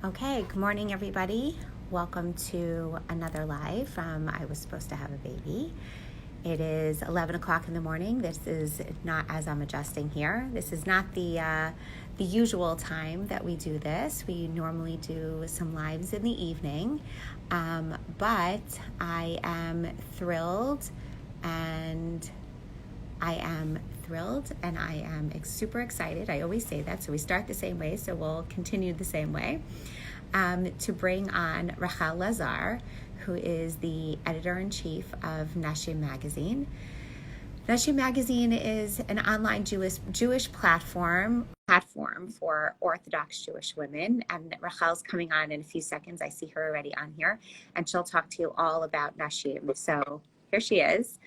Okay, good morning, everybody. Welcome to another live from I Was Supposed to Have a Baby. It is 11 o'clock in the morning. This is not, as I'm adjusting here, this is not the usual time that we do this. We normally do some lives in the evening, but I am thrilled and I am super excited. I always say that, so we start the same way, so we'll continue the same way, to bring on Rochel Lazar, who is the editor-in-chief of Nashim Magazine. Nashim Magazine is an online Jewish platform for Orthodox Jewish women, and Rachel's coming on in a few seconds. I see her already on here, and she'll talk to you all about Nashim. So here she is.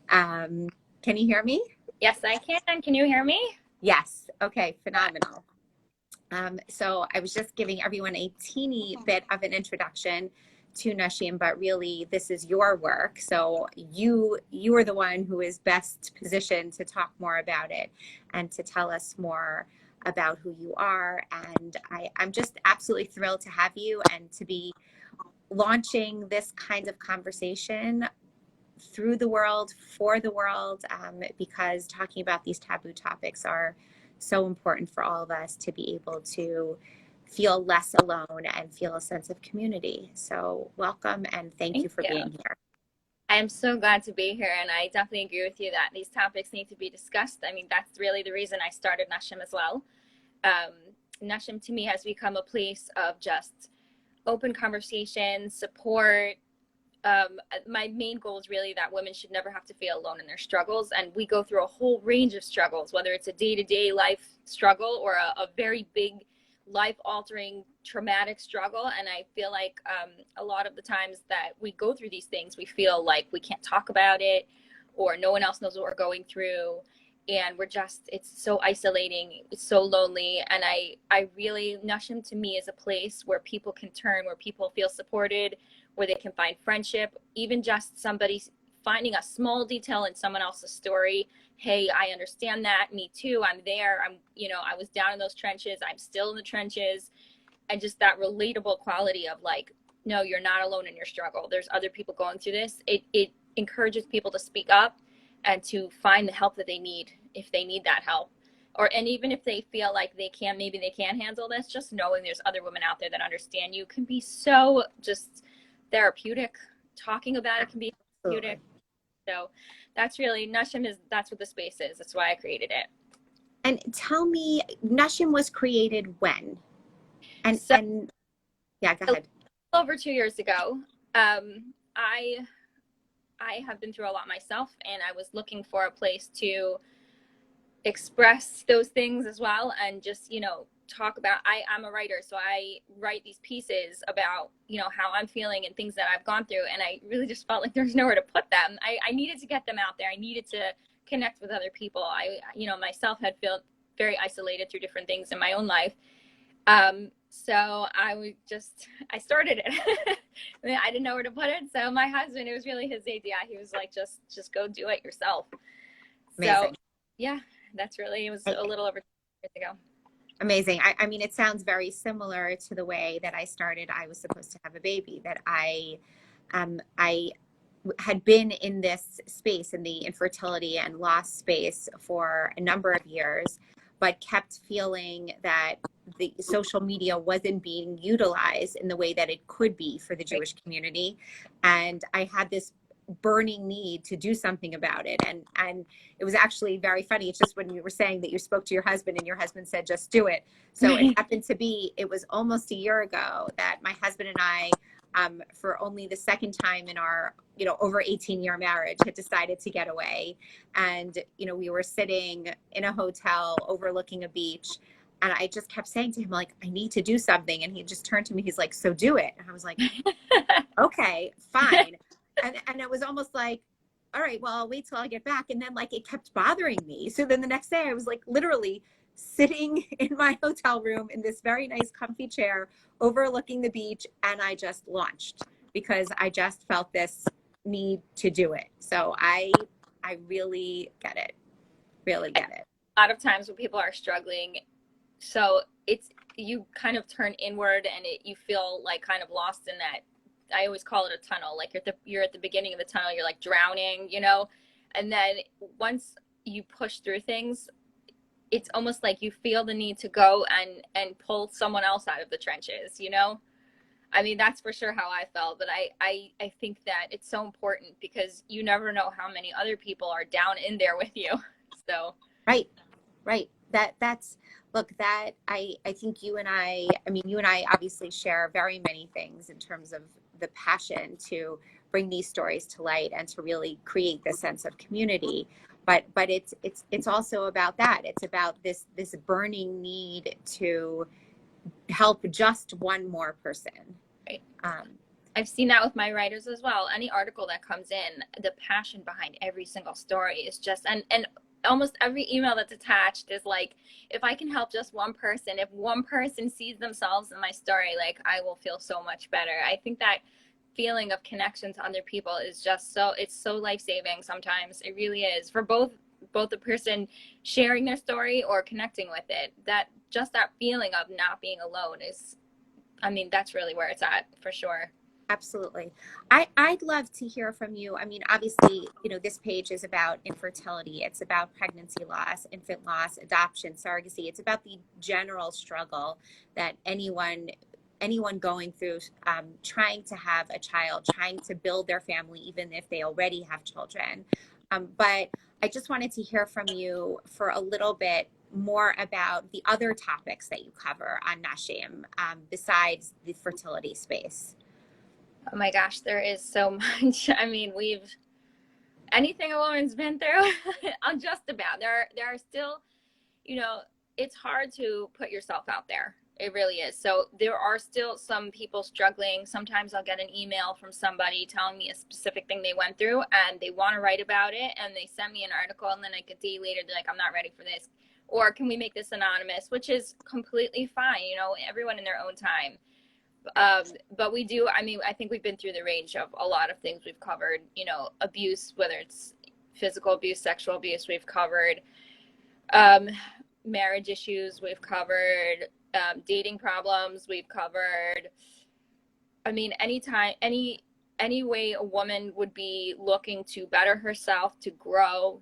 Can you hear me? Yes, I can. Can you hear me? Yes. Okay, phenomenal. So I was just giving everyone a teeny bit of an introduction to Nashim, but really this is your work. So you are the one who is best positioned to talk more about it and to tell us more about who you are. And I'm just absolutely thrilled to have you and to be launching this kind of conversation through the world, for the world, because talking about these taboo topics are so important for all of us to be able to feel less alone and feel a sense of community. So welcome and thank you for being here. I am so glad to be here, and I definitely agree with you that these topics need to be discussed. I mean, that's really the reason I started Nashim as well. Nashim to me has become a place of just open conversation, support. My main goal is really that women should never have to feel alone in their struggles, and we go through a whole range of struggles, whether it's a day-to-day life struggle or a very big life-altering traumatic struggle. And I feel like a lot of the times that we go through these things, we feel like we can't talk about it or no one else knows what we're going through, and it's so isolating, it's so lonely. And I really, Nashim to me is a place where people can turn, where people feel supported, where they can find friendship, even just somebody finding a small detail in someone else's story. Hey, I understand that. Me too. I'm there. I was down in those trenches. I'm still in the trenches. And just that relatable quality of like, no, you're not alone in your struggle. There's other people going through this. It encourages people to speak up and to find the help that they need if they need that help. And even if they feel like maybe they can't handle this, just knowing there's other women out there that understand you can be so just therapeutic. Talking about it can be therapeutic. So that's really that's what the space is. That's why I created it. And tell me, Nashim was created when? And yeah, go ahead. Over 2 years ago. I have been through a lot myself, and I was looking for a place to express those things as well, and just talk about. I'm a writer, so I write these pieces about how I'm feeling and things that I've gone through, and I really just felt like there's nowhere to put them. I needed to get them out there. I needed to connect with other people. I myself had felt very isolated through different things in my own life. So I started it. I didn't know where to put it, so my husband, it was really his idea. He was like, just go do it yourself. Amazing. So yeah, it was a little over 2 years ago. Amazing. I mean, it sounds very similar to the way that I started I Was Supposed to Have a Baby, that I had been in this space, in the infertility and loss space, for a number of years, but kept feeling that the social media wasn't being utilized in the way that it could be for the Jewish community. And I had this burning need to do something about it. And it was actually very funny. It's just when you were saying that you spoke to your husband and your husband said, just do it. So it happened to be, it was almost a year ago that my husband and I, for only the second time in our, over 18-year marriage, had decided to get away. And, we were sitting in a hotel overlooking a beach. And I just kept saying to him, like, I need to do something. And he just turned to me. He's like, so do it. And I was like, okay, fine. And it was almost like, all right, well, I'll wait till I get back. And then like it kept bothering me. So then the next day I was like literally sitting in my hotel room in this very nice comfy chair overlooking the beach. And I just launched because I just felt this need to do it. So I really get it. Really get it. A lot of times when people are struggling, so it's you kind of turn inward, and you feel like kind of lost in that. I always call it a tunnel. Like you're at the beginning of the tunnel, you're like drowning, you know, and then once you push through things, it's almost like you feel the need to go and pull someone else out of the trenches, you know? I mean, that's for sure how I felt, but I think that it's so important because you never know how many other people are down in there with you. So right. That's look, that I think you and I mean, you and I obviously share very many things in terms of the passion to bring these stories to light and to really create this sense of community. But it's also about that. It's about this burning need to help just one more person. right. I've seen that with my writers as well. Any article that comes in, the passion behind every single story is just, and almost every email that's attached is like, if I can help just one person, if one person sees themselves in my story, like I will feel so much better. I think that feeling of connection to other people is just it's so life-saving sometimes. It really is, for both the person sharing their story or connecting with it. That just that feeling of not being alone is, I mean, that's really where it's at for sure. Absolutely. I'd love to hear from you. I mean, obviously, you know, this page is about infertility. It's about pregnancy loss, infant loss, adoption, surrogacy. It's about the general struggle that anyone going through trying to have a child, trying to build their family, even if they already have children. But I just wanted to hear from you for a little bit more about the other topics that you cover on Nashim besides the fertility space. Oh my gosh, there is so much. I mean, anything a woman's been through, I'm just about. There are still, you know, it's hard to put yourself out there. It really is. So there are still some people struggling. Sometimes I'll get an email from somebody telling me a specific thing they went through and they want to write about it, and they send me an article, and then like a day later they're like, I'm not ready for this. Or can we make this anonymous, which is completely fine, you know, everyone in their own time. But we do, I mean, I think we've been through the range of a lot of things. We've covered, you know, abuse, whether it's physical abuse, sexual abuse. We've covered marriage issues. We've covered dating problems. We've covered, I mean, any way a woman would be looking to better herself, to grow,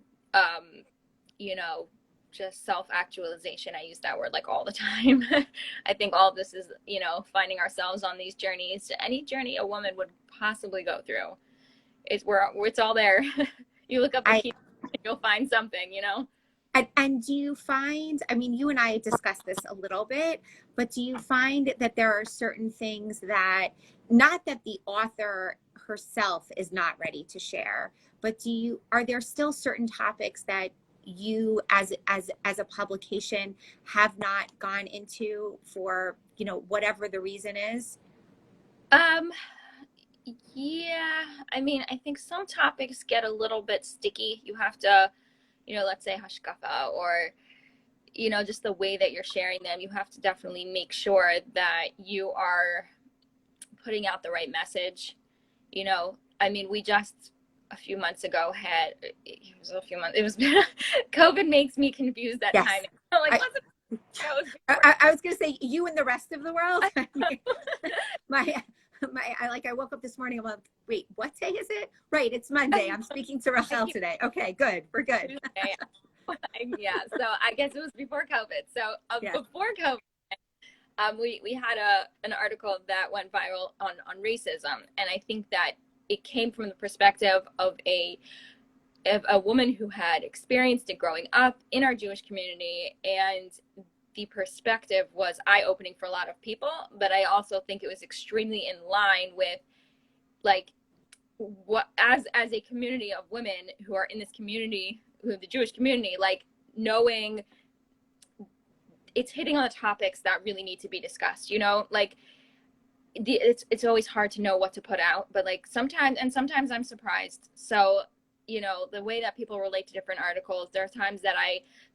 you know, just self-actualization. I use that word like all the time. I think all of this is, you know, finding ourselves on these journeys. Any journey a woman would possibly go through, it's all there. You look up the key, you'll find something, you know. And do you find, I mean, you and I discussed this a little bit, but do you find that there are certain things that, not that the author herself is not ready to share, but are there still certain topics that you as a publication have not gone into for, you know, whatever the reason is? Yeah, I mean, I think some topics get a little bit sticky. You have to, you know, let's say hashkafa, or, you know, just the way that you're sharing them, you have to definitely make sure that you are putting out the right message. You know, I mean, we just a few months ago it was COVID makes me confused at times. Like, I was going to say you and the rest of the world. I woke up this morning. I'm like, wait, what day is it? Right, it's Monday. I'm speaking to Rochel today. Okay, good. We're good. Yeah. So I guess it was before COVID. So before COVID, we had an article that went viral on racism, and I think that it came from the perspective of a woman who had experienced it growing up in our Jewish community, and the perspective was eye-opening for a lot of people. But I also think it was extremely in line with, like, what as a community of women who are in this community, who the Jewish community, like, knowing it's hitting on the topics that really need to be discussed, you know, like it's always hard to know what to put out, but like sometimes I'm surprised. So, you know, the way that people relate to different articles, there are times that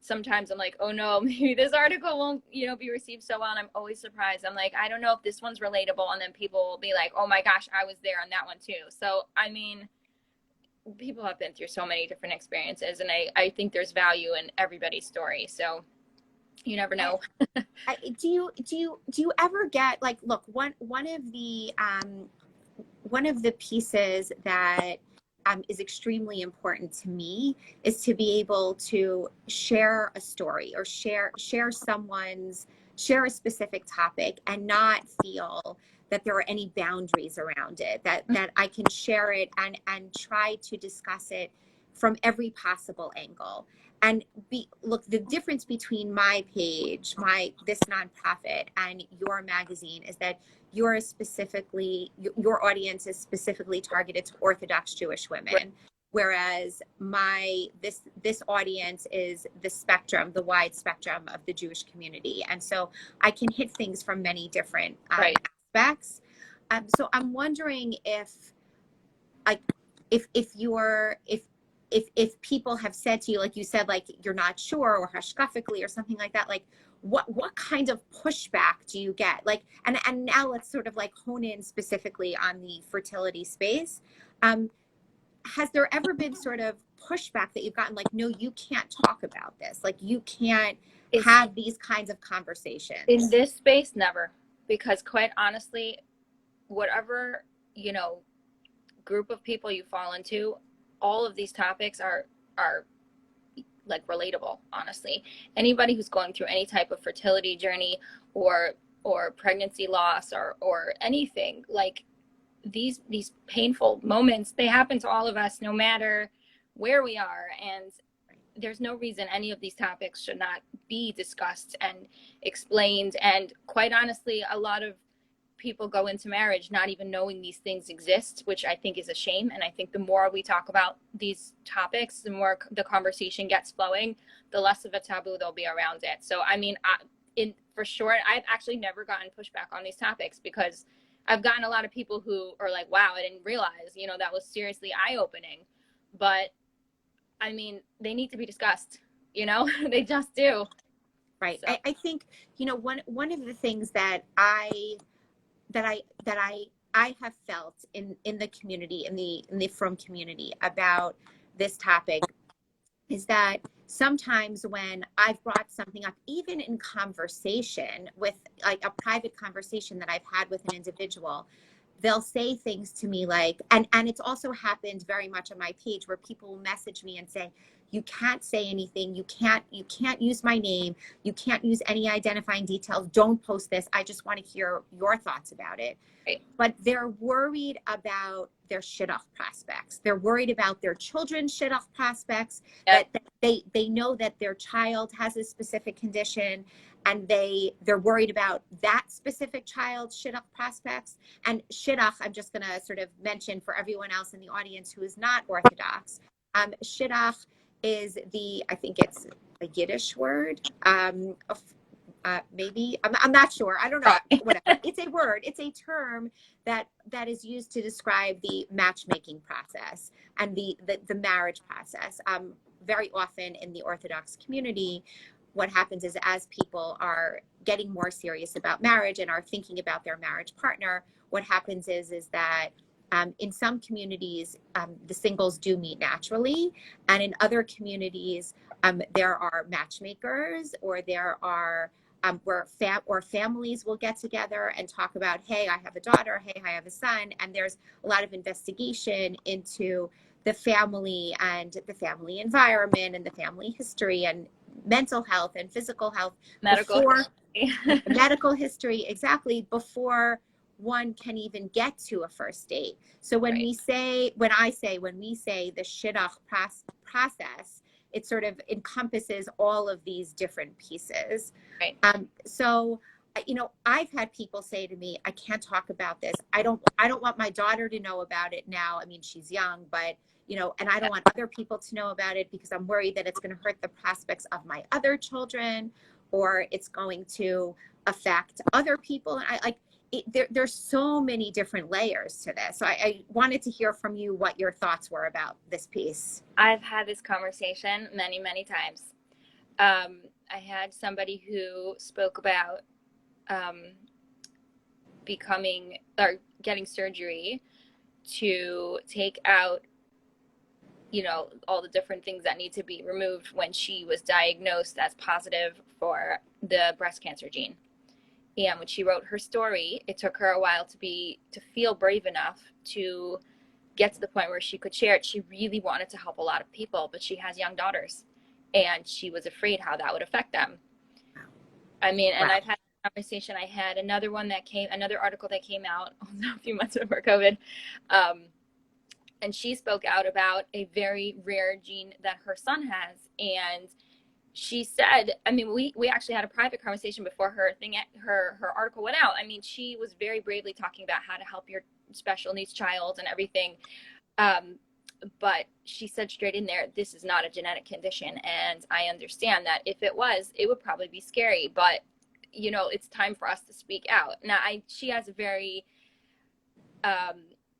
sometimes I'm like, oh no, maybe this article won't, you know, be received so well. And I'm always surprised. I'm like, I don't know if this one's relatable. And then people will be like, oh my gosh, I was there on that one too. So, I mean, people have been through so many different experiences, and I think there's value in everybody's story. So You never know. Do you ever get like, look, one of the pieces that is extremely important to me is to be able to share a story or share a specific topic and not feel that there are any boundaries around it, that I can share it and try to discuss it from every possible angle. And look, the difference between my page, this nonprofit, and your magazine is that your audience is specifically targeted to Orthodox Jewish women, right, whereas this audience is the wide spectrum of the Jewish community, and so I can hit things from many different right, aspects. So I'm wondering if if people have said to you, like you said, like you're not sure, or hashkafically or something like that, like what kind of pushback do you get? Like, and now let's sort of like hone in specifically on the fertility space. Has there ever been sort of pushback that you've gotten, like, no, you can't talk about this, like you can't have these kinds of conversations? In this space, never, because quite honestly, whatever, group of people you fall into, all of these topics are like relatable, honestly. Anybody who's going through any type of fertility journey or pregnancy loss or anything, like these painful moments, they happen to all of us no matter where we are, and there's no reason any of these topics should not be discussed and explained. And quite honestly, a lot of people go into marriage not even knowing these things exist, which I think is a shame. And I think the more we talk about these topics, the more the conversation gets flowing, the less of a taboo there'll be around it. So, I mean, for sure, I've actually never gotten pushback on these topics, because I've gotten a lot of people who are like, wow, I didn't realize, that was seriously eye-opening. But I mean, they need to be discussed, they just do. Right. So. I think, one of the things that I have felt in the community, in the frum community about this topic, is that sometimes when I've brought something up, even in conversation with, like, a private conversation that I've had with an individual, they'll say things to me like, and it's also happened very much on my page, where people will message me and say, you can't say anything, you can't use my name, you can't use any identifying details, don't post this, I just want to hear your thoughts about it. Right. But they're worried about their shidduch prospects. They're worried about their children's shidduch prospects. Yep. That they know that their child has a specific condition, and they're worried about that specific child's shidduch prospects. And shidduch, I'm just going to sort of mention for everyone else in the audience who is not Orthodox, shidduch is I think it's a Yiddish word. Maybe I'm not sure. I don't know. Whatever. It's a word. It's a term that is used to describe the matchmaking process and the marriage process. Very often in the Orthodox community, what happens is, as people are getting more serious about marriage and are thinking about their marriage partner, what happens is that in some communities, the singles do meet naturally, and in other communities, there are matchmakers, or there are where families will get together and talk about, hey, I have a daughter, hey, I have a son, and there's a lot of investigation into the family and the family environment and the family history and mental health and physical health, medical history, exactly, before one can even get to a first date. So when we say the shidduch process, it sort of encompasses all of these different pieces. Right. So, I've had people say to me, I can't talk about this. I don't want my daughter to know about it now. I mean, she's young, but, and I don't want other people to know about it, because I'm worried that it's going to hurt the prospects of my other children, or it's going to affect other people. And there's so many different layers to this. So I wanted to hear from you what your thoughts were about this piece. I've had this conversation many, many times. I had somebody who spoke about getting surgery to take out, all the different things that need to be removed when she was diagnosed as positive for the breast cancer gene. And when she wrote her story, it took her a while to feel brave enough to get to the point where she could share it. She really wanted to help a lot of people, but she has young daughters and she was afraid how that would affect them. I mean, and wow. I've had a conversation. I had another article that came out a few months before COVID. And she spoke out about a very rare gene that her son has. And she said, I mean, we actually had a private conversation before her article went out. I mean, she was very bravely talking about how to help your special needs child and everything. But she said straight in there, this is not a genetic condition. And I understand that if it was, it would probably be scary, but you know, it's time for us to speak out. Now, she has a very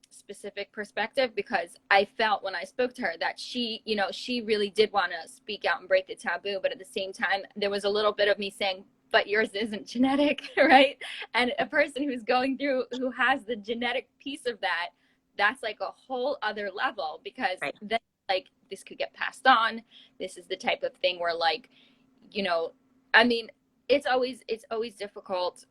specific perspective, because I felt when I spoke to her that she really did want to speak out and break the taboo. But at the same time, there was a little bit of me saying, but yours isn't genetic, right? And a person who has the genetic piece of that, that's like a whole other level, because right. Then like this could get passed on. This is the type of thing where, like, you know, I mean, it's always difficult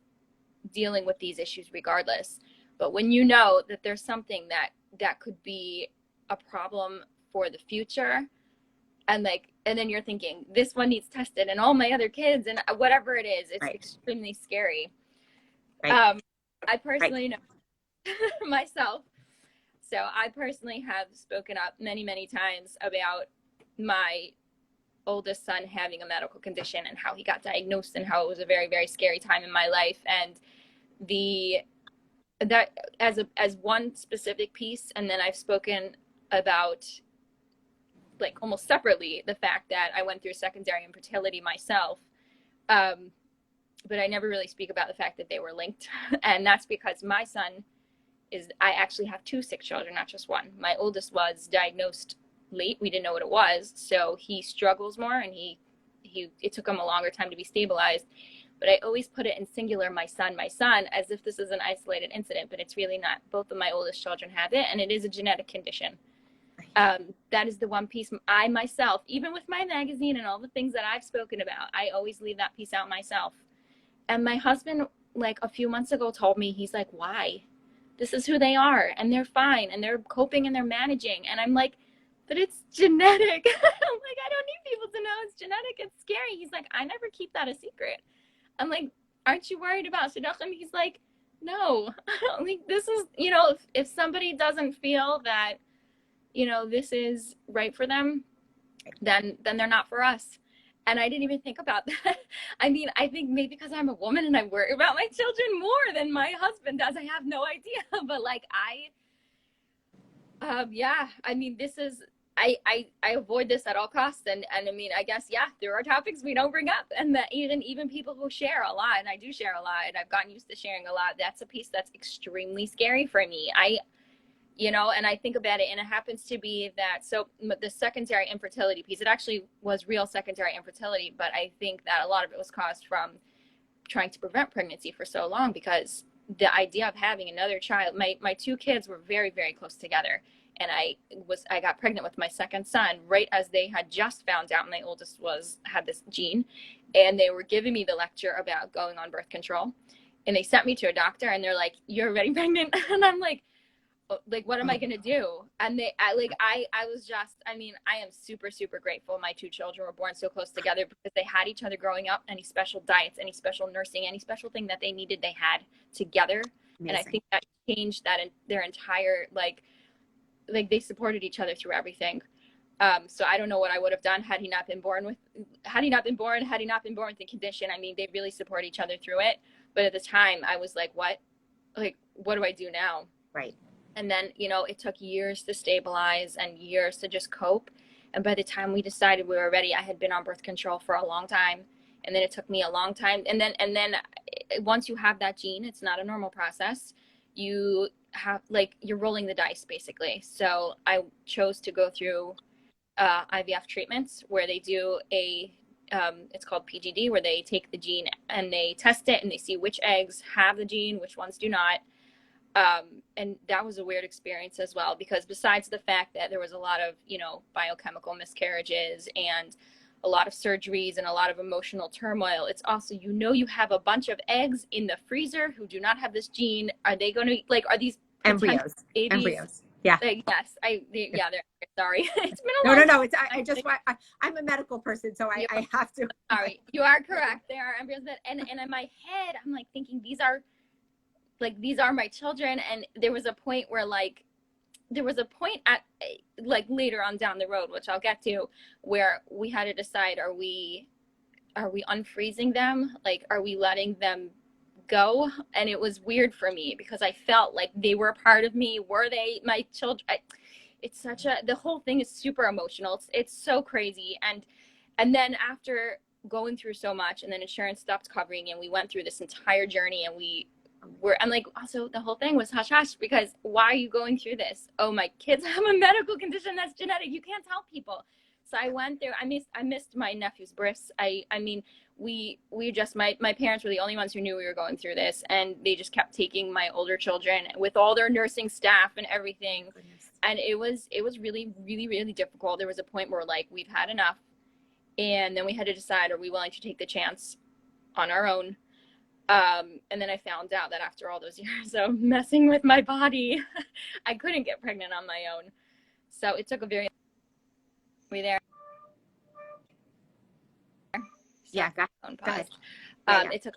dealing with these issues regardless. But when you know that there's something that could be a problem for the future, and then you're thinking, this one needs tested and all my other kids and whatever it is, it's right. Extremely scary. Right. I personally know myself. So I personally have spoken up many, many times about my oldest son having a medical condition and how he got diagnosed and how it was a very, very scary time in my life. And that as one specific piece. And then I've spoken about, like, almost separately, the fact that I went through secondary infertility myself. But I never really speak about the fact that they were linked. And that's because my son I actually have two sick children, not just one. My oldest was diagnosed late. We didn't know what it was. So he struggles more, and it took him a longer time to be stabilized. But I always put it in singular, my son, as if this is an isolated incident, but it's really not. Both of my oldest children have it, and it is a genetic condition. That is the one piece I myself, even with my magazine and all the things that I've spoken about, I always leave that piece out myself. And my husband, like a few months ago, told me, he's like, why? This is who they are, and they're fine, and they're coping, and they're managing. And I'm like, but it's genetic. I'm like, I don't need people to know it's genetic. It's scary. He's like, I never keep that a secret. I'm like, aren't you worried about shidduchim? He's like, no. Like, this is, you know, if somebody doesn't feel that, you know, this is right for them, then they're not for us. And I didn't even think about that. I mean, I think maybe because I'm a woman and I worry about my children more than my husband does. I have no idea. But like, yeah, I mean, this is, I avoid this at all costs. And I mean, I guess, yeah, there are topics we don't bring up, and that even people who share a lot, and I do share a lot, and I've gotten used to sharing a lot. That's a piece that's extremely scary for me. You know, and I think about it, and it happens to be that, so the secondary infertility piece, it actually was real secondary infertility, but I think that a lot of it was caused from trying to prevent pregnancy for so long, because the idea of having another child, my two kids were very, very close together. And I got pregnant with my second son right as they had just found out my oldest had this gene, and they were giving me the lecture about going on birth control, and they sent me to a doctor, and they're like, you're already pregnant. And I'm like, what am I going to do? And I was just, I mean, I am super, super grateful my two children were born so close together, because they had each other growing up. Any special diets, any special nursing, any special thing that they needed, they had together. Amazing. And I think that changed that in their entire, like they supported each other through everything. So I don't know what I would have done had he not been born with the condition. I mean, they really support each other through it. But at the time I was like, what do I do now? Right. And then, you know, it took years to stabilize and years to just cope. And by the time we decided we were ready, I had been on birth control for a long time. And then it took me a long time. And then once you have that gene, it's not a normal process. You have, like, you're rolling the dice basically. So I chose to go through IVF treatments, where they do it's called PGD, where they take the gene and they test it and they see which eggs have the gene, which ones do not. And that was a weird experience as well, because besides the fact that there was a lot of, you know, biochemical miscarriages and a lot of surgeries and a lot of emotional turmoil. It's also, you know, you have a bunch of eggs in the freezer who do not have this gene. Are they going to, like, are these embryos? Babies? Embryos. Yeah. Yes. Yeah. They're sorry. It's been a No, long no, no. It's I'm a medical person, so I have to. Sorry, you are correct. There are embryos that, and in my head, I'm like thinking these are my children. And there was a point where at like later on down the road, which I'll get to, where we had to decide, are we unfreezing them? Like, are we letting them go? And it was weird for me because I felt like they were a part of me. Were they my children? It's such the whole thing is super emotional. It's so crazy. And then after going through so much, and then insurance stopped covering, and we went through this entire journey, and I'm like, also the whole thing was hush hush, because why are you going through this? Oh, my kids have a medical condition that's genetic. You can't tell people. So I went through, I missed my nephew's bris. I mean, we just, my parents were the only ones who knew we were going through this, and they just kept taking my older children with all their nursing staff and everything. Goodness. And it was really, really, really difficult. There was a point where like, we've had enough. And then we had to decide, are we willing to take the chance on our own? And then I found out that after all those years of messing with my body, I couldn't get pregnant on my own. So it took a very, we there. Yeah, go ahead. It took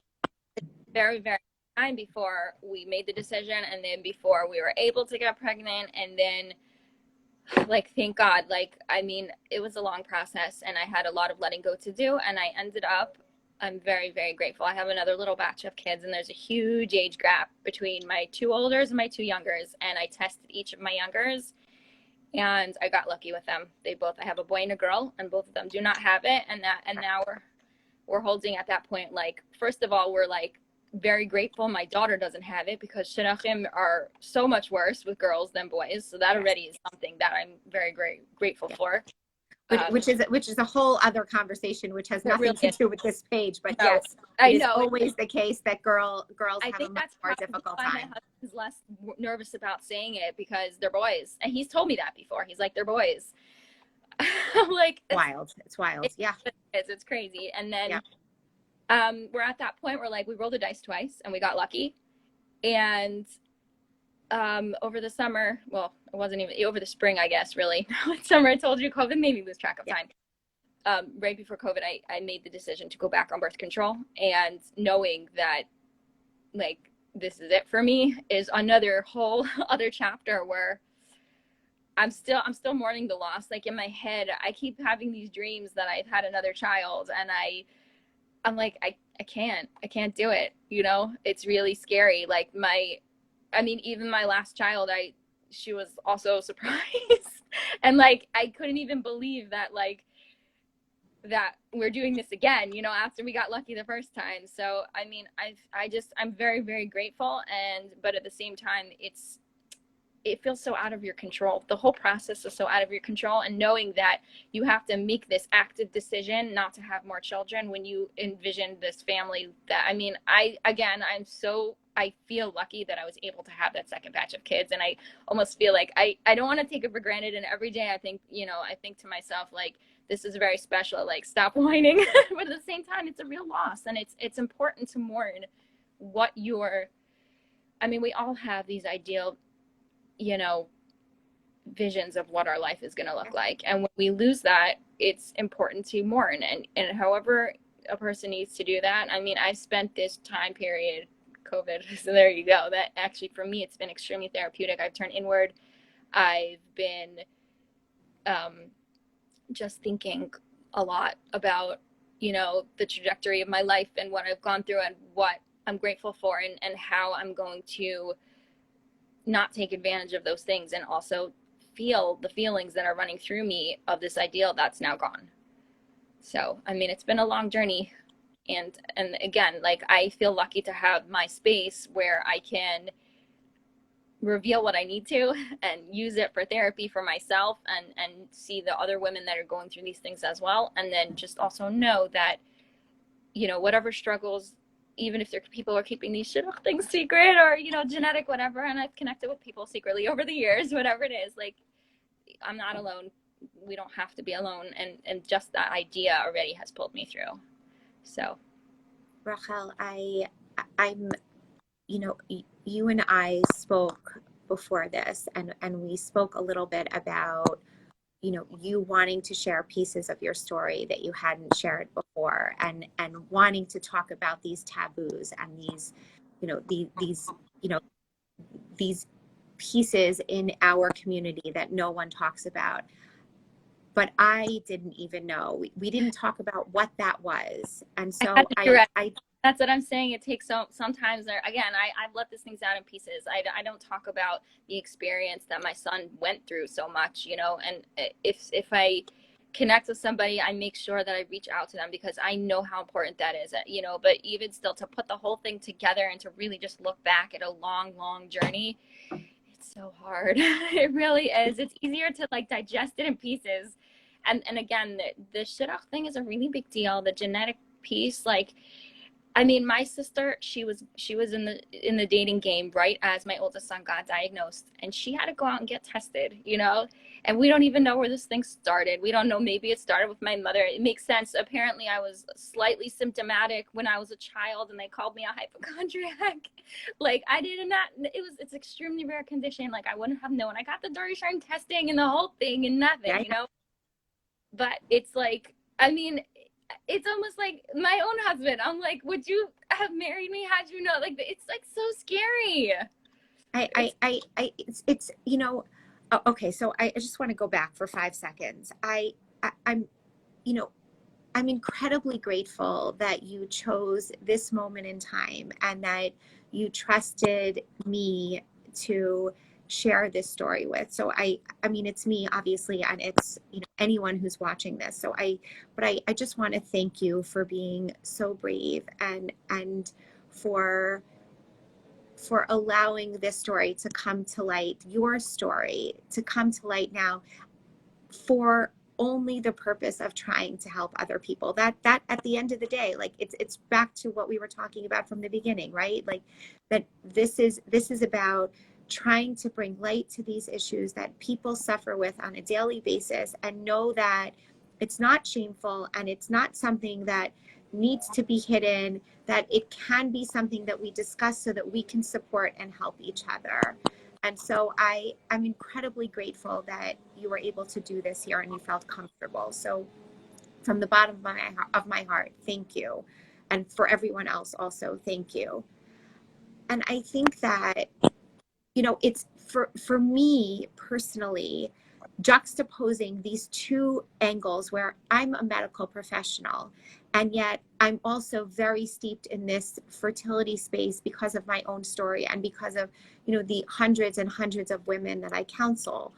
a very, very time before we made the decision, and then before we were able to get pregnant. And then, like, thank God, like, I mean, it was a long process, and I had a lot of letting go to do, and I ended up, I'm very, very grateful. I have another little batch of kids, and there's a huge age gap between my two olders and my two youngers, and I tested each of my youngers, and I got lucky with them. I have a boy and a girl, and both of them do not have it, and now we're holding at that point, like, first of all, we're like very grateful my daughter doesn't have it, because shidduchim are so much worse with girls than boys. So that already is something that I'm very grateful for. Which is a whole other conversation, which has nothing to do with this page. But no, yes, it's always the case that girls have a much more difficult time. My husband's less nervous about saying it because they're boys, and he's told me that before. He's like, they're boys. I'm like, it's wild. Yeah, it's crazy. And then we're at that point where, like, we rolled the dice twice and we got lucky. And over the summer, well, it wasn't even over the spring, I guess, really. Summer, I told you, COVID made me lose track of time. Right before COVID, I made the decision to go back on birth control, and knowing that, like, this is it for me is another whole other chapter where I'm still mourning the loss. Like, in my head, I keep having these dreams that I've had another child, and I'm like, I can't do it. You know, it's really scary. Like, even my last child, she was also surprised. And like, I couldn't even believe that, like, that we're doing this again, you know, after we got lucky the first time. So, I mean, I'm very, very grateful. But at the same time, it feels so out of your control. The whole process is so out of your control. And knowing that you have to make this active decision not to have more children when you envision this family, that, I mean, I feel lucky that I was able to have that second batch of kids. And I almost feel like I don't want to take it for granted. And every day I think to myself, like, this is very special, like, stop whining. But at the same time, it's a real loss. And it's important to mourn what we all have these ideal, you know, visions of what our life is going to look like. And when we lose that, it's important to mourn. And however a person needs to do that. I mean, I spent this time period, COVID, so there you go. That actually, for me, it's been extremely therapeutic. I've turned inward. I've been just thinking a lot about, you know, the trajectory of my life and what I've gone through and what I'm grateful for, and how I'm going to not take advantage of those things, and also feel the feelings that are running through me of this ideal that's now gone. So, I mean, it's been a long journey. And again, like, I feel lucky to have my space where I can reveal what I need to and use it for therapy for myself, and see the other women that are going through these things as well. And then just also know that, you know, whatever struggles, even if people are keeping these shidduch things secret, or, you know, genetic, whatever, and I've connected with people secretly over the years, whatever it is, like, I'm not alone. we don't have to be alone. And just that idea already has pulled me through. So Rochel, I'm, you know, you and I spoke before this, and we spoke a little bit about, you know, you wanting to share pieces of your story that you hadn't shared before, and wanting to talk about these taboos and these, you know, these, you know, these pieces in our community that no one talks about. But I didn't even know. We didn't talk about what that was. And so I that's what I'm saying. It takes sometimes there, again, I've let these things out in pieces. I don't talk about the experience that my son went through so much, you know, and if I connect with somebody, I make sure that I reach out to them because I know how important that is, you know, but even still to put the whole thing together and to really just look back at a long, long journey, it's so hard. It really is. It's easier to like digest it in pieces. And again, the shidduch thing is a really big deal. The genetic piece, like, I mean, my sister, she was in the dating game right as my oldest son got diagnosed, and she had to go out and get tested, you know, and we don't even know where this thing started. We don't know. Maybe it started with my mother. It makes sense. Apparently I was slightly symptomatic when I was a child and they called me a hypochondriac. Like I did not, it's extremely rare condition. Like I wouldn't have known. I got the Dorisharn testing and the whole thing and nothing, you know, but it's like, I mean, it's almost like my own husband. I'm like, would you have married me had you know? Like, it's like so scary. It's you know, okay. So I just want to go back for 5 seconds. I'm, you know, I'm incredibly grateful that you chose this moment in time and that you trusted me to share this story with. So I mean, it's me obviously, and it's, you know, anyone who's watching this. So but I just want to thank you for being so brave and for allowing this story to come to light, your story to come to light now for only the purpose of trying to help other people. That at the end of the day, like it's back to what we were talking about from the beginning, right? Like that this is about trying to bring light to these issues that people suffer with on a daily basis, and know that it's not shameful and it's not something that needs to be hidden, that it can be something that we discuss so that we can support and help each other. And so I'm incredibly grateful that you were able to do this here and you felt comfortable. So from the bottom of my heart, thank you. And for everyone else also, thank you. And I think that, you know, it's for me personally, juxtaposing these two angles where I'm a medical professional and yet I'm also very steeped in this fertility space because of my own story and because of, you know, the hundreds and hundreds of women that I counsel.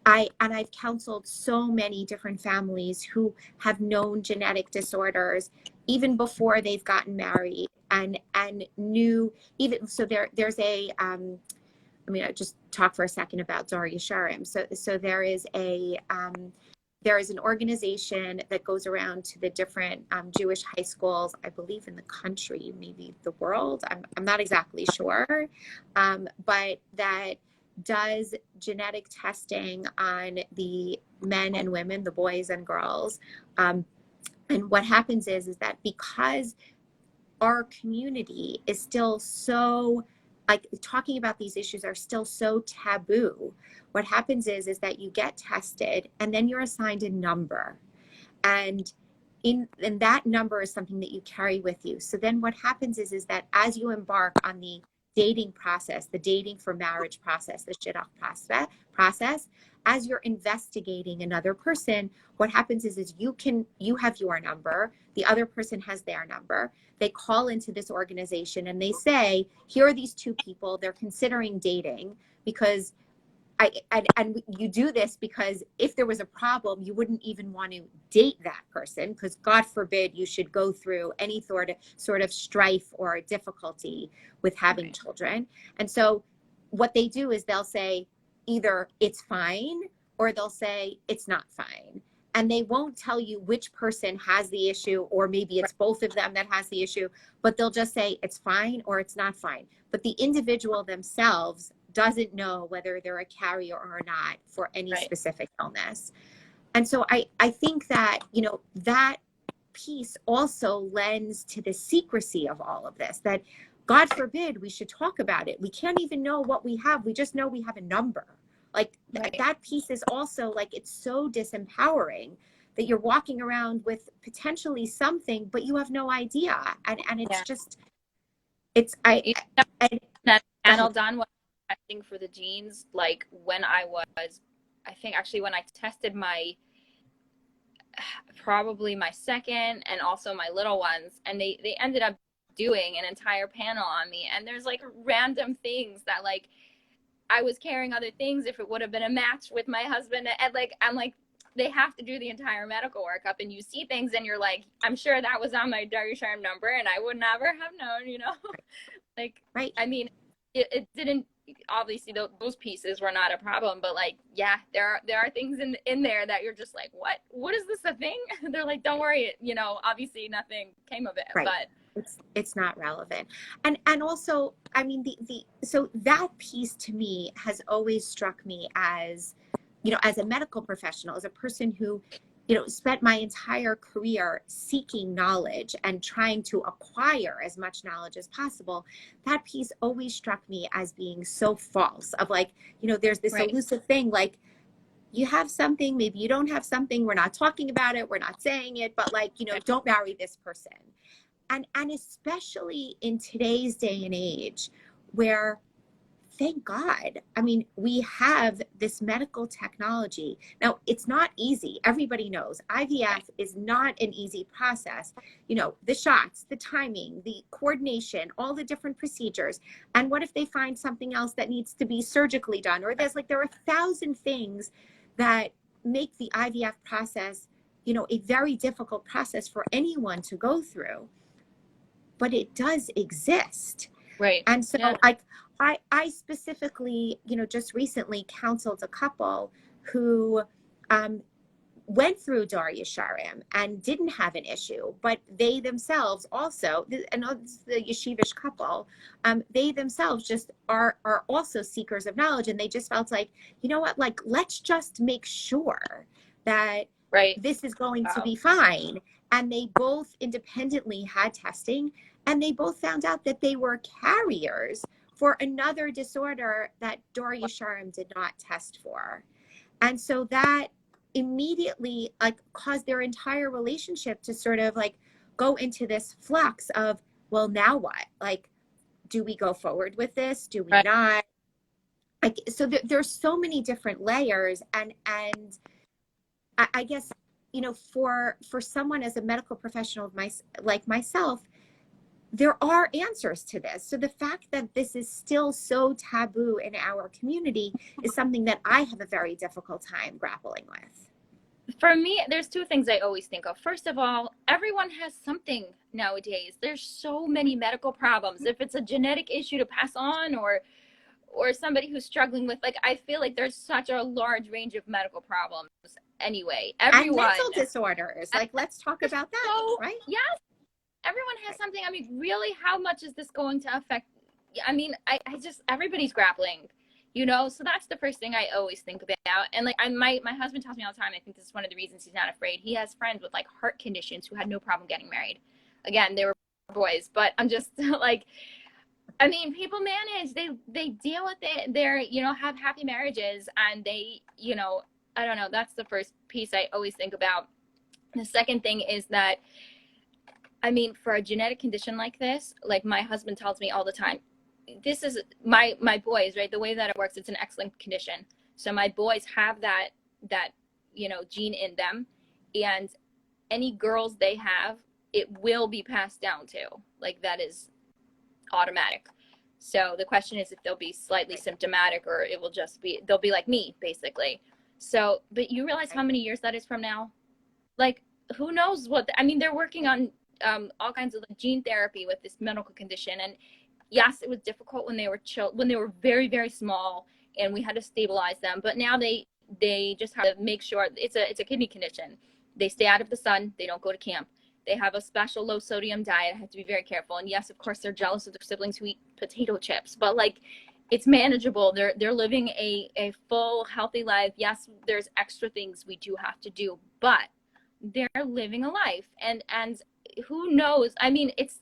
I've counseled so many different families who have known genetic disorders even before they've gotten married and knew, even so there's a I mean, I just talk for a second about Dorisharn. So there is an organization that goes around to the different Jewish high schools, I believe in the country, maybe the world. I'm not exactly sure, but that does genetic testing on the men and women, the boys and girls. And what happens is that because our community is still so, like, talking about these issues are still so taboo, what happens is that you get tested and then you're assigned a number, and that number is something that you carry with you. So then what happens is that as you embark on the dating process, the dating for marriage process, the shidduch process, as you're investigating another person, what happens is you have your number, the other person has their number. They call into this organization and they say, here are these two people, they're considering dating, because and you do this because if there was a problem, you wouldn't even want to date that person, because God forbid you should go through any sort of strife or difficulty with having children. And so what they do is they'll say either it's fine or they'll say it's not fine. And they won't tell you which person has the issue, or maybe it's both of them that has the issue, but they'll just say it's fine or it's not fine. But the individual themselves doesn't know whether they're a carrier or not for any specific illness. And so I think that, you know, that piece also lends to the secrecy of all of this, that God forbid we should talk about it. We can't even know what we have. We just know we have a number. Like that piece is also like, it's so disempowering that you're walking around with potentially something, but you have no idea. And it's just, it's, You know, that panel done was testing for the genes, like when I was, I think actually when I tested my, probably my second and also my little ones, and they ended up doing an entire panel on me, and there's like random things that like I was carrying other things if it would have been a match with my husband, and like I'm like, they have to do the entire medical workup, and you see things and you're like, I'm sure that was on my Darusharm number and I would never have known, you know. Like, right. I mean, it didn't, obviously those pieces were not a problem, but like, yeah, there are things in there that you're just like, what is this a thing? They're like, don't worry, you know, obviously nothing came of it, right. But it's not relevant. And also, I mean, so that piece to me has always struck me as, you know, as a medical professional, as a person who, you know, spent my entire career seeking knowledge and trying to acquire as much knowledge as possible. That piece always struck me as being so false, of like, you know, there's this elusive thing, like, you have something, maybe you don't have something, we're not talking about it, we're not saying it, but like, you know, don't marry this person. And especially in today's day and age, where, thank God, I mean, we have this medical technology. Now, it's not easy. Everybody knows IVF is not an easy process. You know, the shots, the timing, the coordination, all the different procedures. And what if they find something else that needs to be surgically done? Or there are 1,000 things that make the IVF process, you know, a very difficult process for anyone to go through. But it does exist. Right. And so I specifically, you know, just recently counseled a couple who went through Darusharm and didn't have an issue, but they themselves also, and it's the yeshivish couple, they themselves just are also seekers of knowledge. And they just felt like, you know what, like, let's just make sure that this is going to be fine. And they both independently had testing, and they both found out that they were carriers for another disorder that Darusharm did not test for. And so that immediately like caused their entire relationship to sort of like go into this flux of, well, now what? Like, do we go forward with this? Do we not? Like, so there's so many different layers. And I guess, you know, for someone as a medical professional like myself, there are answers to this. So the fact that this is still so taboo in our community is something that I have a very difficult time grappling with. For me, there's two things I always think of. First of all, everyone has something nowadays. There's so many medical problems. If it's a genetic issue to pass on, or somebody who's struggling with, like, I feel like there's such a large range of medical problems anyway. Everyone. And mental disorders. Like, let's talk about that, right? Yes. Everyone has something. I mean, really, how much is this going to affect? I mean, I just, everybody's grappling, you know? So that's the first thing I always think about. And like, my husband tells me all the time, I think this is one of the reasons he's not afraid. He has friends with like heart conditions who had no problem getting married. Again, they were boys, but I'm just like, I mean, people manage, they deal with it. They're, you know, have happy marriages, and they, you know, I don't know. That's the first piece I always think about. The second thing is that, I mean, for a genetic condition like this, like my husband tells me all the time, this is my boys, right? The way that it works, it's an X-linked condition. So my boys have that, you know, gene in them, and any girls they have, it will be passed down to. Like, that is automatic. So the question is if they'll be slightly symptomatic, or it will just be, they'll be like me, basically. So, but you realize how many years that is from now? Like, who knows what, I mean, they're working on all kinds of gene therapy with this medical condition. And yes, it was difficult when they were when they were very, very small, and we had to stabilize them. But now they just have to make sure, it's a kidney condition. They stay out of the sun. They don't go to camp. They have a special low sodium diet. I have to be very careful. And yes, of course, they're jealous of their siblings who eat potato chips. But like, it's manageable. They're living a full, healthy life. Yes, there's extra things we do have to do, but they're living a life. And who knows? I mean, it's,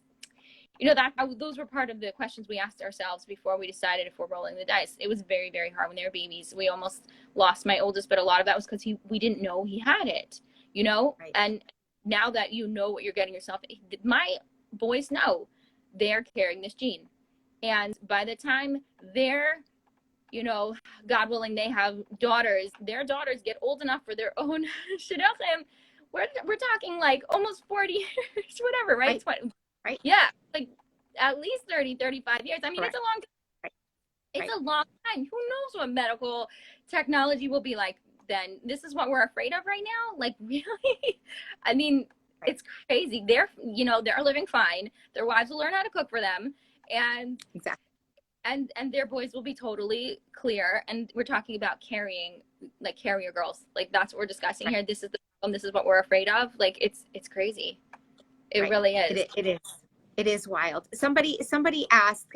you know, that those were part of the questions we asked ourselves before we decided if we're rolling the dice. It was very, very hard when they were babies. We almost lost my oldest, but a lot of that was because we didn't know he had it, you know. Right. And now that you know what you're getting yourself, my boys know they're carrying this gene, and by the time they're, you know, God willing, they have daughters, their daughters get old enough for their own shidduchim, we're talking like almost 40 years, whatever, right? Right. 20, Right. yeah, like at least 30, 35 years. I mean, Correct. it's a long time. Right. It's Right. a long time. Who knows what medical technology will be like then? This is what we're afraid of right now? Like, really? I mean, Right. it's crazy. They're, you know, they're living fine. Their wives will learn how to cook for them. And Exactly. and their boys will be totally clear. And we're talking about carrying, like carrier girls. Like, that's what we're discussing here. This is the problem. This is what we're afraid of. Like, it's crazy. It Right. really is. It is. It is wild. Somebody asked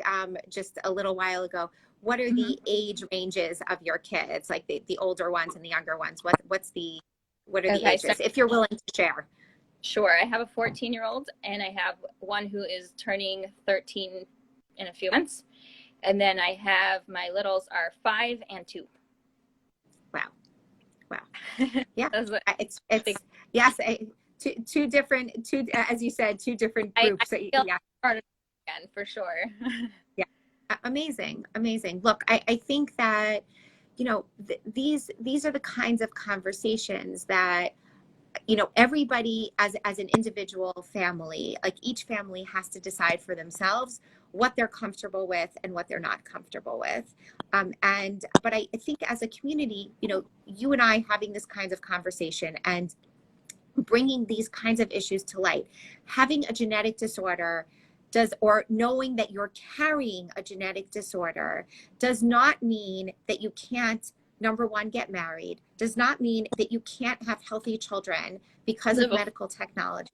just a little while ago, what are the age ranges of your kids? Like the older ones and the younger ones. What are the ages? So, if you're willing to share. Sure. I have a 14-year-old and I have one who is turning 13 in a few months. And then I have my littles are 5 and 2. Wow. Yeah. It's yes. Two different, as you said, two different groups. I feel part of it again, for sure. Yeah. Amazing. Look, I think that, you know, these are the kinds of conversations that, you know, everybody as an individual family, like each family has to decide for themselves what they're comfortable with and what they're not comfortable with. But I think as a community, you know, you and I having this kind of conversation and bringing these kinds of issues to light, having a genetic disorder or knowing that you're carrying a genetic disorder does not mean that you can't, number one, get married, does not mean that you can't have healthy children because of medical technology,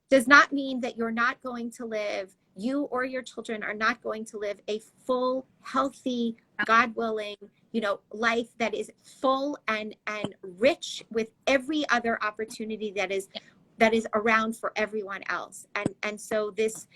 does not mean that you're not going to live, you or your children are not going to live a full, healthy, God willing, you know, life that is full and rich with every other opportunity that is around for everyone else. And so this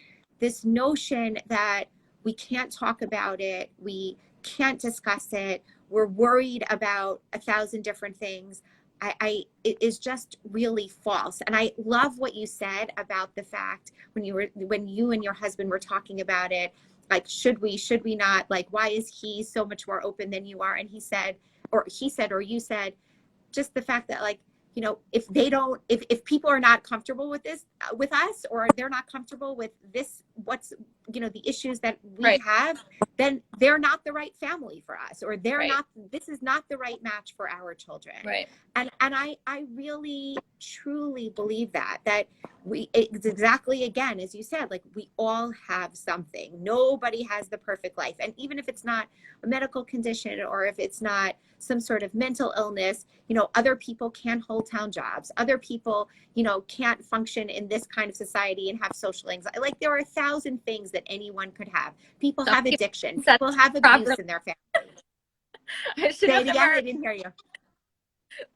notion that we can't talk about it, we can't discuss it, we're worried about 1,000 different things, it is just really false. And I love what you said about the fact when you and your husband were talking about it, like, should we not, like, why is he so much more open than you are? And he said, or you said, just the fact that, like, you know, if people are not comfortable with this, with us, or they're not comfortable with this, what's, you know, the issues that we have, then they're not the right family for us, or they're not, this is not the right match for our children. Right. And I really truly believe that it's exactly, again, as you said, like, we all have something. Nobody has the perfect life. And even if it's not a medical condition, or if it's not some sort of mental illness, you know, other people can't hold down jobs. Other people, you know, can't function in this kind of society and have social anxiety. Like, there are 1,000 things that anyone could have. People have addiction. People have abuse in their family. Say it again. I didn't hear you.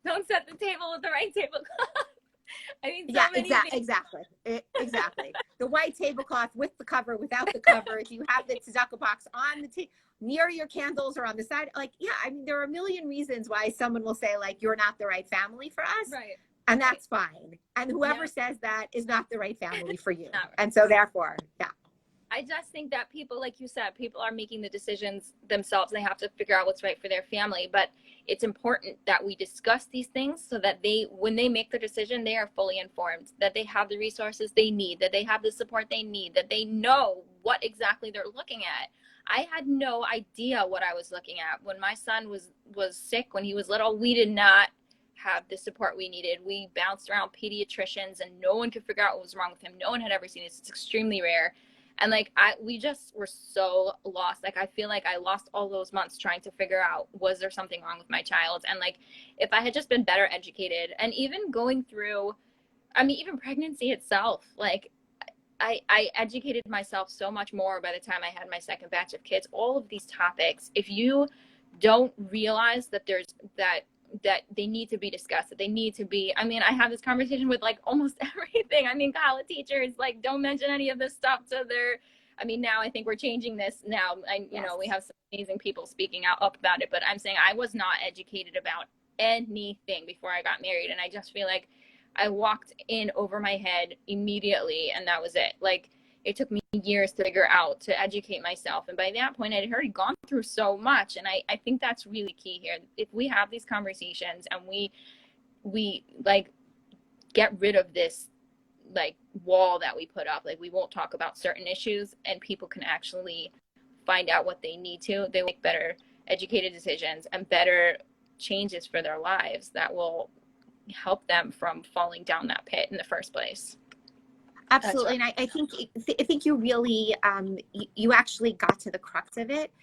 Don't set the table with the right tablecloth. I mean, exactly. The white tablecloth with the cover, without the cover. If you have the tzedakah box on the table, near your candles or on the side, like, yeah, I mean, there are a million reasons why someone will say, like, you're not the right family for us. Right. And that's fine. And whoever says that is not the right family for you. And so therefore, I just think that people, like you said, people are making the decisions themselves. They have to figure out what's right for their family. But it's important that we discuss these things so that when they make the decision, they are fully informed, that they have the resources they need, that they have the support they need, that they know what exactly they're looking at. I had no idea what I was looking at. When my son was sick, when he was little, we did not have the support we needed. We bounced around pediatricians and no one could figure out what was wrong with him. No one had ever seen this. It's extremely rare. And like, we just were so lost. Like, I feel like I lost all those months trying to figure out, was there something wrong with my child? And like, if I had just been better educated, and even going through, I mean, even pregnancy itself, like, I educated myself so much more by the time I had my second batch of kids. All of these topics, if you don't realize that that they need to be discussed, that they need to be, I mean, I have this conversation with like almost everything. I mean, college teachers, like, don't mention any of this stuff to their, I mean, now I think we're changing this now. You know, we have some amazing people speaking out up about it, but I'm saying I was not educated about anything before I got married. And I just feel like I walked in over my head immediately, and that was it. Like, it took me years to figure out, to educate myself. And by that point, I'd already gone through so much. And I think that's really key here. If we have these conversations and we like get rid of this like wall that we put up, like we won't talk about certain issues, and people can actually find out what they need to, they will make better educated decisions and better changes for their lives that will help them from falling down that pit in the first place. Absolutely. And I think you really, you actually got to the crux of it.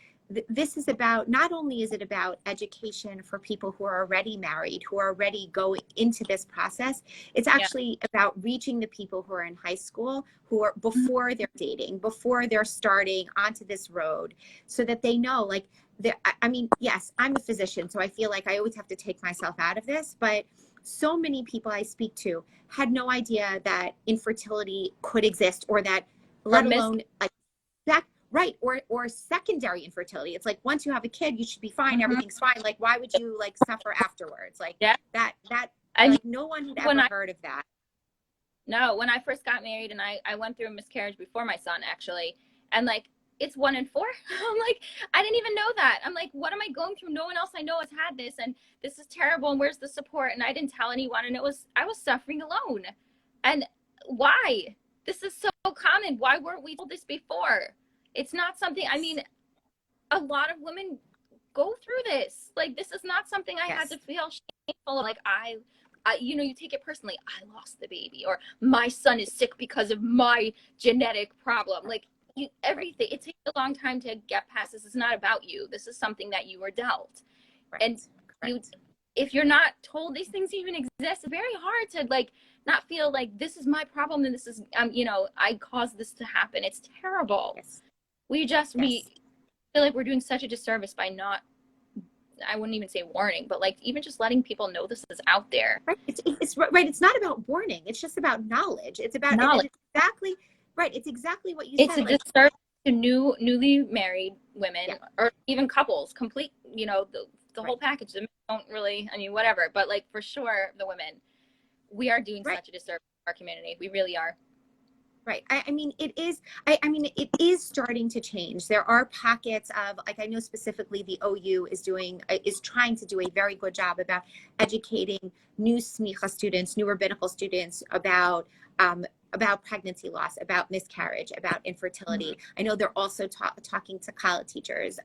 This is about, not only is it about education for people who are already married, who are already going into this process, it's actually about reaching the people who are in high school, who are before they're dating, before they're starting onto this road, so that they know, like, I mean, yes, I'm a physician, so I feel like I always have to take myself out of this, but so many people I speak to had no idea that infertility could exist, or that, let alone like that, right, or secondary infertility. It's like, once you have a kid, you should be fine, everything's fine. Like, why would you like suffer afterwards? Like that like no one had ever heard of that. No, when I first got married, and I went through a miscarriage before my son, actually, and like, it's 1 in 4. I'm like, I didn't even know that. I'm like, what am I going through? No one else I know has had this, and this is terrible, and where's the support? And I didn't tell anyone, and I was suffering alone. And why? This is so common. Why weren't we told this before? It's not something, I mean, a lot of women go through this. Like, this is not something I had to feel shameful. Like, I, you know, you take it personally. I lost the baby, or my son is sick because of my genetic problem. Like, everything, it takes a long time to get past this. It's not about you. This is something that you were dealt. And if you're not told these things even exist, it's very hard to like not feel like this is my problem and this is you know, I caused this to happen. It's terrible. We feel like we're doing such a disservice by not, I wouldn't even say warning, but like even just letting people know this is out there. It's right. It's not about warning. It's just about knowledge. It's about knowledge. It's exactly right. It's exactly what you said. It's a disservice to newly married women, or even couples, complete, you know, the whole package. The men don't really, I mean, whatever, but like for sure the women, we are doing such a disservice to our community. We really are. Right. I mean, it is, I mean, it is starting to change. There are pockets of, like, I know specifically the OU is trying to do a very good job about educating new smicha students, new rabbinical students about pregnancy loss, about miscarriage, about infertility. I know they're also talking to college teachers.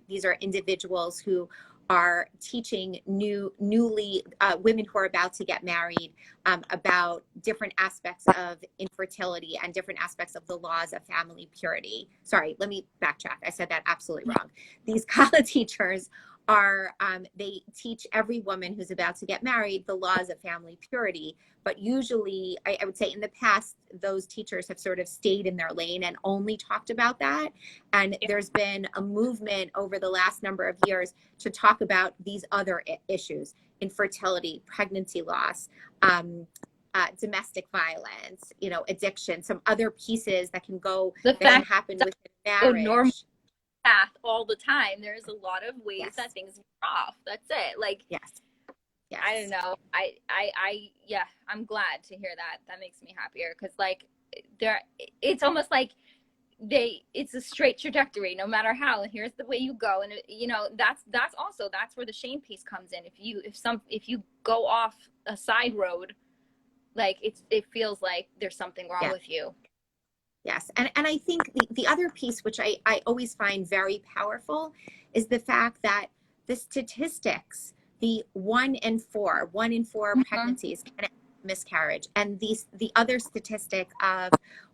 These are individuals who are teaching newly women who are about to get married about different aspects of infertility and different aspects of the laws of family purity. Sorry, let me backtrack. I said that absolutely wrong. These college teachers are, they teach every woman who's about to get married the laws of family purity. But usually, I would say in the past, those teachers have sort of stayed in their lane and only talked about that. And there's been a movement over the last number of years to talk about these other issues: infertility, pregnancy loss, domestic violence, you know, addiction, some other pieces that can happen within marriage. Normal path all the time. There's a lot of ways that things are off. That's it. Like, I don't know. I'm glad to hear that. That makes me happier, because like it's almost like it's a straight trajectory no matter how, and here's the way you go. And you know, that's where the shame piece comes in. If you go off a side road, like it feels like there's something wrong with you. Yes. And I think the other piece, which I always find very powerful, is the fact that the statistics, the 1 in 4 pregnancies and miscarriage, and the other statistic of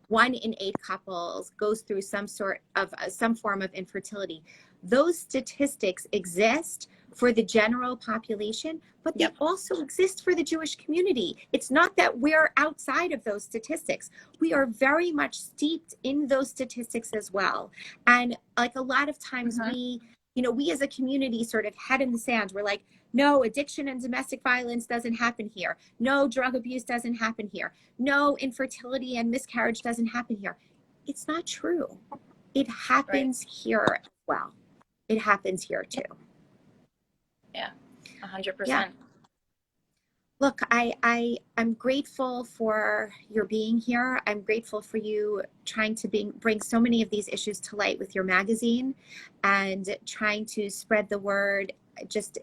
1 in 8 couples goes through some form of infertility. those statistics exist for the general population, but they also exist for the Jewish community. It's not that we're outside of those statistics. We are very much steeped in those statistics as well. And like a lot of times we as a community sort of head in the sand. We're like, no, addiction and domestic violence doesn't happen here. No, drug abuse doesn't happen here. No, infertility and miscarriage doesn't happen here. It's not true. It happens here as well. It happens here too. Yeah, 100%. Yeah. Look, I'm grateful for your being here. I'm grateful for you trying to bring so many of these issues to light with your magazine and trying to spread the word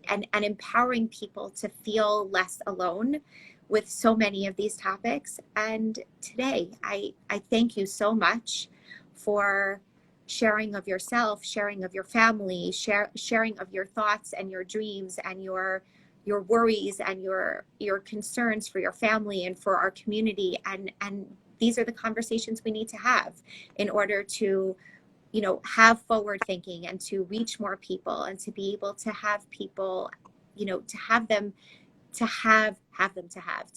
and empowering people to feel less alone with so many of these topics. And today, I thank you so much for sharing of yourself, sharing of your family, sharing of your thoughts and your dreams and your worries and your concerns for your family and for our community. And these are the conversations we need to have in order to, have forward thinking and to reach more people and to be able to have people, to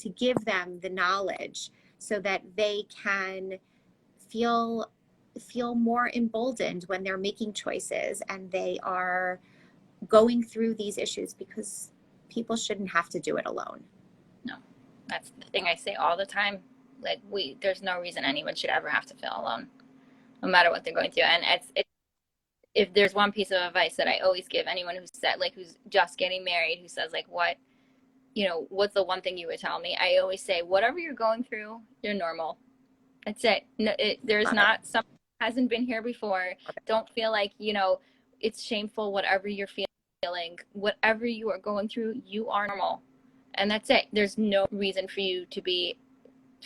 give them the knowledge so that they can feel more emboldened when they're making choices and they are going through these issues, because people shouldn't have to do it alone. No, that's the thing I say all the time. Like there's no reason anyone should ever have to feel alone, no matter what they're going through. And if there's one piece of advice that I always give anyone who's just getting married, who says like, what's the one thing you would tell me? I always say, whatever you're going through, you're normal. That's it. No, there's not something that hasn't been here before. Don't feel like, it's shameful, whatever you're feeling, whatever you are going through, you are normal. And that's it. There's no reason for you to be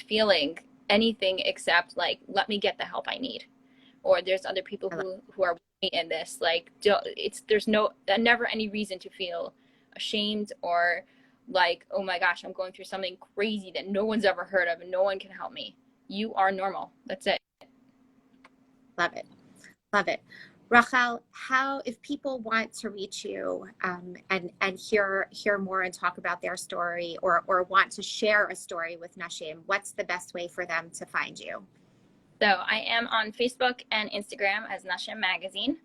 feeling anything except like, let me get the help I need. Or there's other people who are with me in this. Like, there's never any reason to feel ashamed or like, oh my gosh, I'm going through something crazy that no one's ever heard of and no one can help me. You are normal. That's it. Love it. Love it. Rochel, if people want to reach you and hear more and talk about their story or want to share a story with Nashim, what's the best way for them to find you? So I am on Facebook and Instagram as Nashim Magazine.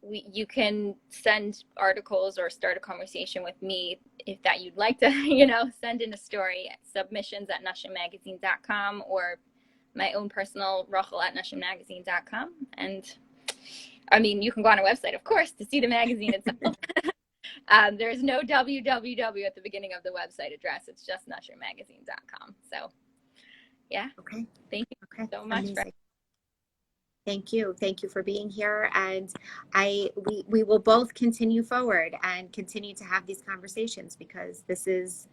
You can send articles or start a conversation with me if that you'd like to, send in a story. Submissions@NashimMagazine.com or my own personal Rochel@NashimMagazine.com. And I mean, you can go on our website, of course, to see the magazine itself. There's no www at the beginning of the website address. It's just NashimMagazine.com. So, yeah. Okay. Thank you so much. Thank you. Thank you for being here. And we will both continue forward and continue to have these conversations, because this is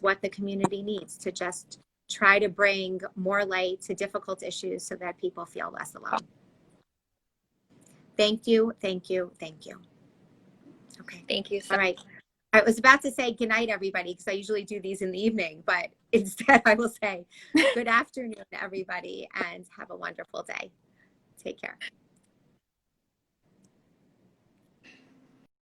what the community needs, to just try to bring more light to difficult issues so that people feel less alone. Thank you. Thank you. Thank you. Okay. Thank you. All right. I was about to say good night, everybody, because I usually do these in the evening, but instead I will say good afternoon, everybody, and have a wonderful day. Take care.